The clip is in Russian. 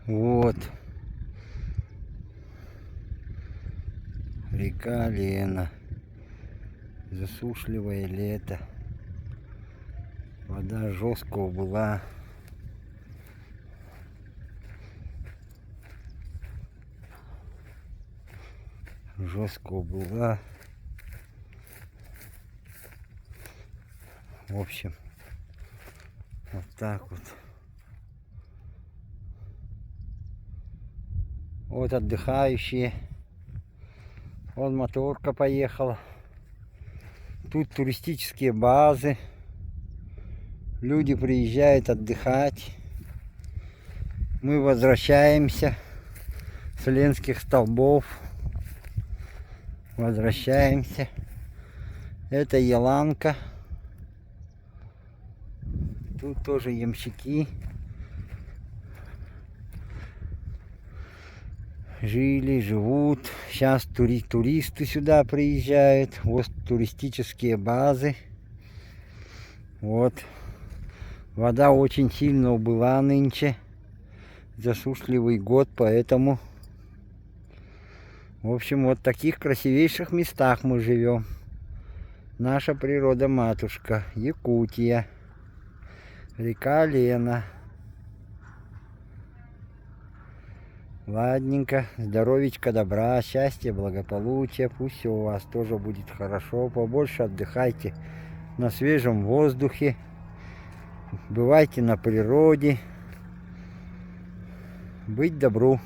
Вот. Река Лена. Засушливое лето. Вода жесткого была. Жесткого была. В общем, вот так вот. Вот отдыхающие. Вон моторка поехала. Тут туристические базы. Люди приезжают отдыхать. Мы возвращаемся с Ленских столбов. Возвращаемся. Это Еланка. Тут тоже ямщики. Жили, живут. Сейчас туристы сюда приезжают. Вот туристические базы. Вот. Вода очень сильно убыла нынче. Засушливый год, поэтому... В общем, вот в таких красивейших местах мы живем. Наша природа-матушка. Якутия. Река Лена. Ладненько, здоровечка, добра, счастья, благополучия. Пусть все у вас тоже будет хорошо. Побольше отдыхайте на свежем воздухе. Бывайте на природе. Быть добру.